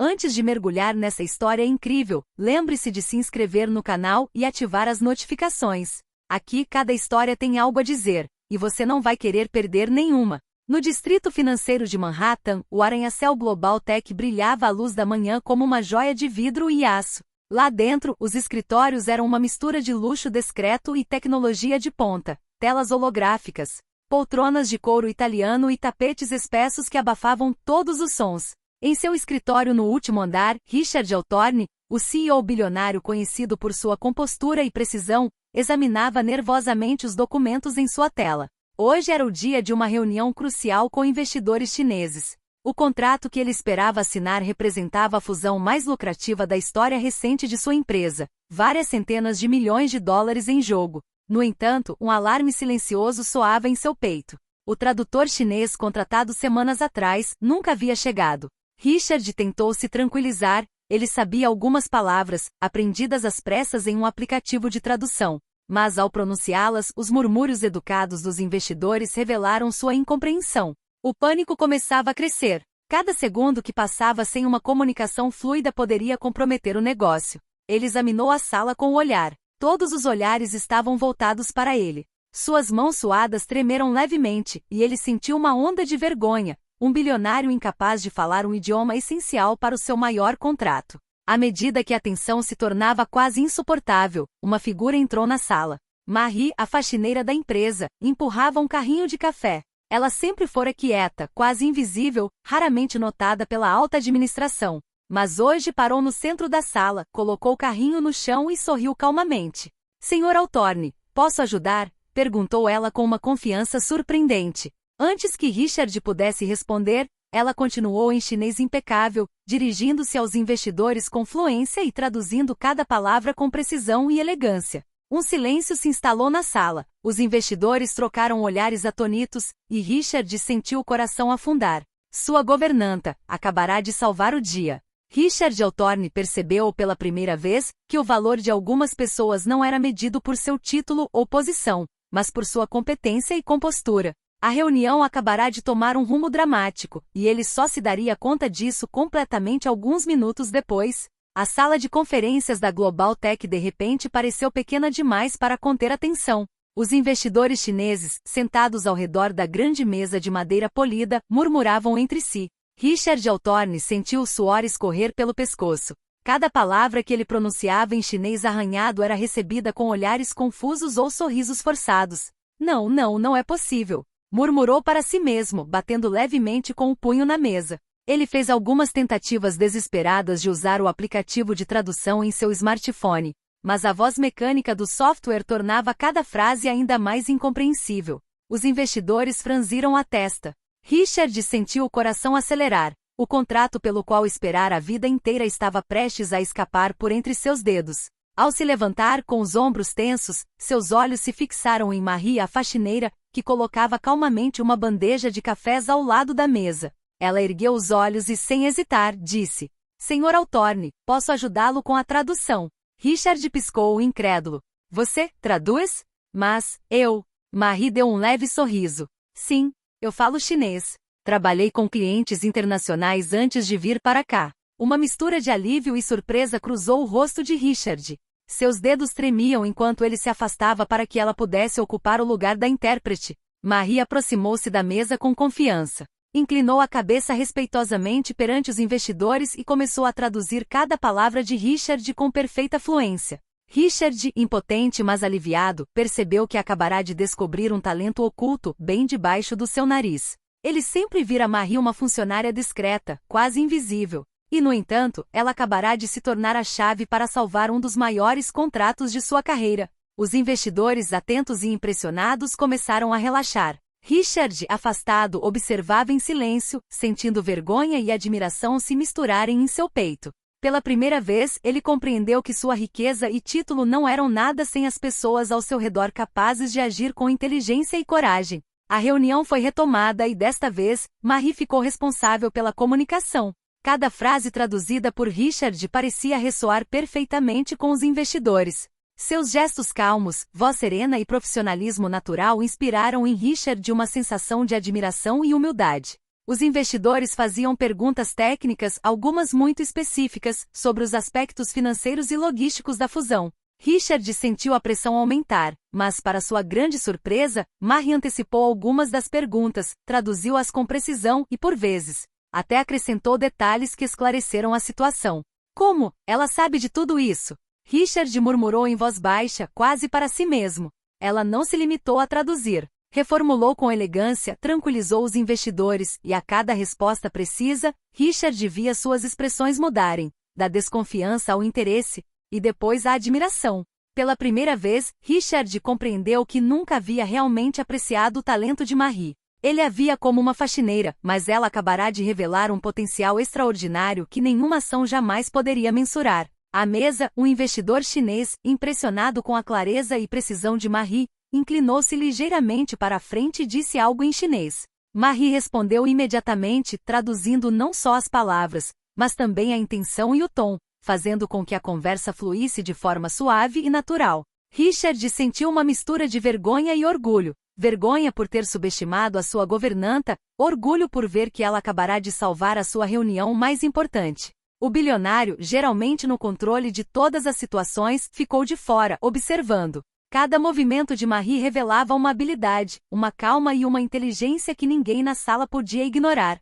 Antes de mergulhar nessa história incrível, lembre-se de se inscrever no canal e ativar as notificações. Aqui cada história tem algo a dizer, e você não vai querer perder nenhuma. No distrito financeiro de Manhattan, o arranha-céu Global Tech brilhava à luz da manhã como uma joia de vidro e aço. Lá dentro, os escritórios eram uma mistura de luxo discreto e tecnologia de ponta, telas holográficas, poltronas de couro italiano e tapetes espessos que abafavam todos os sons. Em seu escritório no último andar, Richard Altorne, o CEO bilionário conhecido por sua compostura e precisão, examinava nervosamente os documentos em sua tela. Hoje era o dia de uma reunião crucial com investidores chineses. O contrato que ele esperava assinar representava a fusão mais lucrativa da história recente de sua empresa, várias centenas de milhões de dólares em jogo. No entanto, um alarme silencioso soava em seu peito. O tradutor chinês contratado semanas atrás nunca havia chegado. Richard tentou se tranquilizar, ele sabia algumas palavras, aprendidas às pressas em um aplicativo de tradução. Mas ao pronunciá-las, os murmúrios educados dos investidores revelaram sua incompreensão. O pânico começava a crescer. Cada segundo que passava sem uma comunicação fluida poderia comprometer o negócio. Ele examinou a sala com o olhar. Todos os olhares estavam voltados para ele. Suas mãos suadas tremeram levemente, e ele sentiu uma onda de vergonha. Um bilionário incapaz de falar um idioma essencial para o seu maior contrato. À medida que a tensão se tornava quase insuportável, uma figura entrou na sala. Marie, a faxineira da empresa, empurrava um carrinho de café. Ela sempre fora quieta, quase invisível, raramente notada pela alta administração. Mas hoje parou no centro da sala, colocou o carrinho no chão e sorriu calmamente. Senhor Altorne, posso ajudar? Perguntou ela com uma confiança surpreendente. Antes que Richard pudesse responder, ela continuou em chinês impecável, dirigindo-se aos investidores com fluência e traduzindo cada palavra com precisão e elegância. Um silêncio se instalou na sala, os investidores trocaram olhares atonitos, e Richard sentiu o coração afundar. Sua governanta acabará de salvar o dia. Richard Altorne percebeu pela primeira vez que o valor de algumas pessoas não era medido por seu título ou posição, mas por sua competência e compostura. A reunião acabará de tomar um rumo dramático, e ele só se daria conta disso completamente alguns minutos depois. A sala de conferências da Global Tech de repente pareceu pequena demais para conter a tensão. Os investidores chineses, sentados ao redor da grande mesa de madeira polida, murmuravam entre si. Richard Altorne sentiu o suor escorrer pelo pescoço. Cada palavra que ele pronunciava em chinês arranhado era recebida com olhares confusos ou sorrisos forçados. Não é possível. Murmurou para si mesmo, batendo levemente com o punho na mesa. Ele fez algumas tentativas desesperadas de usar o aplicativo de tradução em seu smartphone, mas a voz mecânica do software tornava cada frase ainda mais incompreensível. Os investidores franziram a testa. Richard sentiu o coração acelerar. O contrato pelo qual esperara a vida inteira estava prestes a escapar por entre seus dedos. Ao se levantar com os ombros tensos, seus olhos se fixaram em Marie, a faxineira, que colocava calmamente uma bandeja de cafés ao lado da mesa. Ela ergueu os olhos e, sem hesitar, disse: Senhor Altorne, posso ajudá-lo com a tradução. Richard piscou, incrédulo. Você traduz? Mas, eu... Marie deu um leve sorriso. Sim, eu falo chinês. Trabalhei com clientes internacionais antes de vir para cá. Uma mistura de alívio e surpresa cruzou o rosto de Richard. Seus dedos tremiam enquanto ele se afastava para que ela pudesse ocupar o lugar da intérprete. Marie aproximou-se da mesa com confiança. Inclinou a cabeça respeitosamente perante os investidores e começou a traduzir cada palavra de Richard com perfeita fluência. Richard, impotente mas aliviado, percebeu que acabará de descobrir um talento oculto bem debaixo do seu nariz. Ele sempre vira Marie uma funcionária discreta, quase invisível. E, no entanto, ela acabará de se tornar a chave para salvar um dos maiores contratos de sua carreira. Os investidores, atentos e impressionados, começaram a relaxar. Richard, afastado, observava em silêncio, sentindo vergonha e admiração se misturarem em seu peito. Pela primeira vez, ele compreendeu que sua riqueza e título não eram nada sem as pessoas ao seu redor capazes de agir com inteligência e coragem. A reunião foi retomada e, desta vez, Marie ficou responsável pela comunicação. Cada frase traduzida por Richard parecia ressoar perfeitamente com os investidores. Seus gestos calmos, voz serena e profissionalismo natural inspiraram em Richard uma sensação de admiração e humildade. Os investidores faziam perguntas técnicas, algumas muito específicas, sobre os aspectos financeiros e logísticos da fusão. Richard sentiu a pressão aumentar, mas, para sua grande surpresa, Marie antecipou algumas das perguntas, traduziu-as com precisão e, por vezes, até acrescentou detalhes que esclareceram a situação. Como? Ela sabe de tudo isso? Richard murmurou em voz baixa, quase para si mesmo. Ela não se limitou a traduzir. Reformulou com elegância, tranquilizou os investidores, e a cada resposta precisa, Richard via suas expressões mudarem, da desconfiança ao interesse, e depois à admiração. Pela primeira vez, Richard compreendeu que nunca havia realmente apreciado o talento de Marie. Ele a via como uma faxineira, mas ela acabará de revelar um potencial extraordinário que nenhuma ação jamais poderia mensurar. À mesa, um investidor chinês, impressionado com a clareza e precisão de Marie, inclinou-se ligeiramente para a frente e disse algo em chinês. Marie respondeu imediatamente, traduzindo não só as palavras, mas também a intenção e o tom, fazendo com que a conversa fluísse de forma suave e natural. Richard sentiu uma mistura de vergonha e orgulho. Vergonha por ter subestimado a sua governanta, orgulho por ver que ela acabará de salvar a sua reunião mais importante. O bilionário, geralmente no controle de todas as situações, ficou de fora, observando. Cada movimento de Marie revelava uma habilidade, uma calma e uma inteligência que ninguém na sala podia ignorar.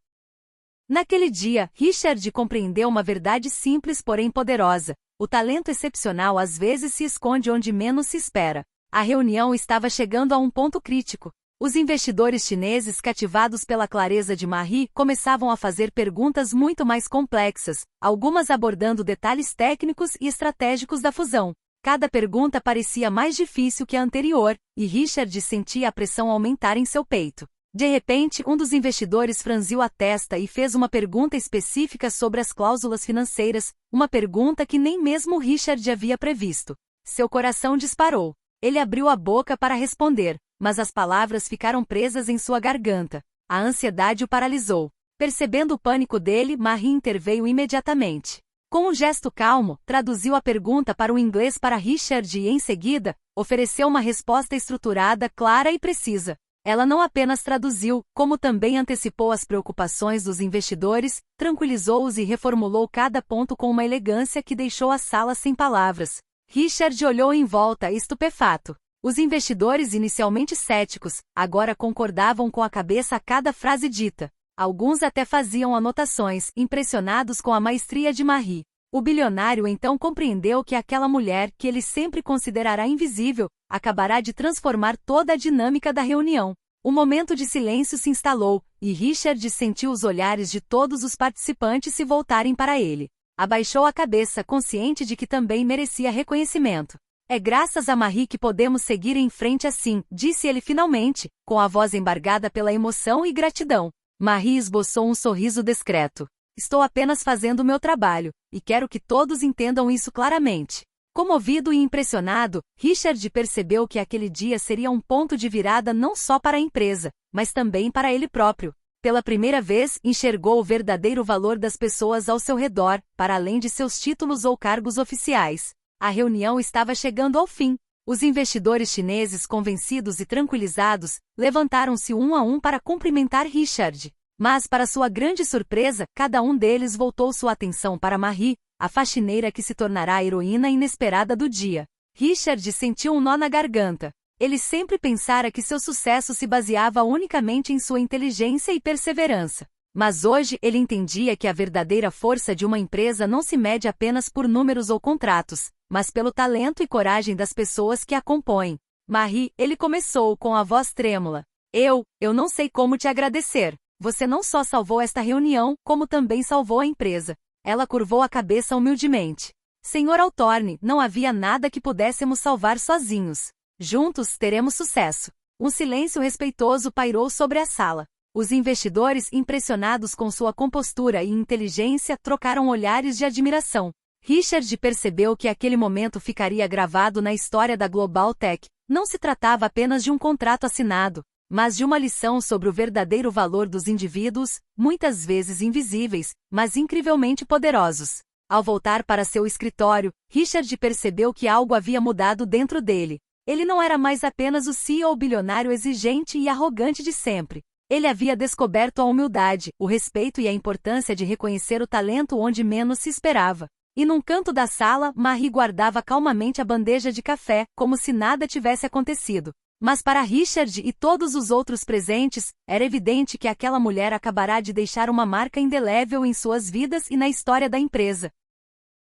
Naquele dia, Richard compreendeu uma verdade simples porém poderosa. O talento excepcional às vezes se esconde onde menos se espera. A reunião estava chegando a um ponto crítico. Os investidores chineses, cativados pela clareza de Marie, começavam a fazer perguntas muito mais complexas, algumas abordando detalhes técnicos e estratégicos da fusão. Cada pergunta parecia mais difícil que a anterior, e Richard sentia a pressão aumentar em seu peito. De repente, um dos investidores franziu a testa e fez uma pergunta específica sobre as cláusulas financeiras, uma pergunta que nem mesmo Richard havia previsto. Seu coração disparou. Ele abriu a boca para responder, mas as palavras ficaram presas em sua garganta. A ansiedade o paralisou. Percebendo o pânico dele, Marie interveio imediatamente. Com um gesto calmo, traduziu a pergunta para o inglês para Richard e, em seguida, ofereceu uma resposta estruturada, clara e precisa. Ela não apenas traduziu, como também antecipou as preocupações dos investidores, tranquilizou-os e reformulou cada ponto com uma elegância que deixou a sala sem palavras. Richard olhou em volta, estupefato. Os investidores, inicialmente céticos, agora concordavam com a cabeça a cada frase dita. Alguns até faziam anotações, impressionados com a maestria de Marie. O bilionário então compreendeu que aquela mulher, que ele sempre considerará invisível, acabará de transformar toda a dinâmica da reunião. Um momento de silêncio se instalou, e Richard sentiu os olhares de todos os participantes se voltarem para ele. Abaixou a cabeça, consciente de que também merecia reconhecimento. É graças a Marie que podemos seguir em frente assim, disse ele finalmente, com a voz embargada pela emoção e gratidão. Marie esboçou um sorriso discreto. Estou apenas fazendo o meu trabalho, e quero que todos entendam isso claramente. Comovido e impressionado, Richard percebeu que aquele dia seria um ponto de virada não só para a empresa, mas também para ele próprio. Pela primeira vez, enxergou o verdadeiro valor das pessoas ao seu redor, para além de seus títulos ou cargos oficiais. A reunião estava chegando ao fim. Os investidores chineses, convencidos e tranquilizados, levantaram-se um a um para cumprimentar Richard. Mas, para sua grande surpresa, cada um deles voltou sua atenção para Marie, a faxineira que se tornará a heroína inesperada do dia. Richard sentiu um nó na garganta. Ele sempre pensara que seu sucesso se baseava unicamente em sua inteligência e perseverança. Mas hoje ele entendia que a verdadeira força de uma empresa não se mede apenas por números ou contratos, mas pelo talento e coragem das pessoas que a compõem. Marie, ele começou com a voz trêmula. Eu não sei como te agradecer. Você não só salvou esta reunião, como também salvou a empresa. Ela curvou a cabeça humildemente. Senhor Altorne, não havia nada que pudéssemos salvar sozinhos. Juntos teremos sucesso. Um silêncio respeitoso pairou sobre a sala. Os investidores, impressionados com sua compostura e inteligência, trocaram olhares de admiração. Richard percebeu que aquele momento ficaria gravado na história da Global Tech. Não se tratava apenas de um contrato assinado, mas de uma lição sobre o verdadeiro valor dos indivíduos, muitas vezes invisíveis, mas incrivelmente poderosos. Ao voltar para seu escritório, Richard percebeu que algo havia mudado dentro dele. Ele não era mais apenas o CEO bilionário exigente e arrogante de sempre. Ele havia descoberto a humildade, o respeito e a importância de reconhecer o talento onde menos se esperava. E num canto da sala, Marie guardava calmamente a bandeja de café, como se nada tivesse acontecido. Mas para Richard e todos os outros presentes, era evidente que aquela mulher acabará de deixar uma marca indelével em suas vidas e na história da empresa.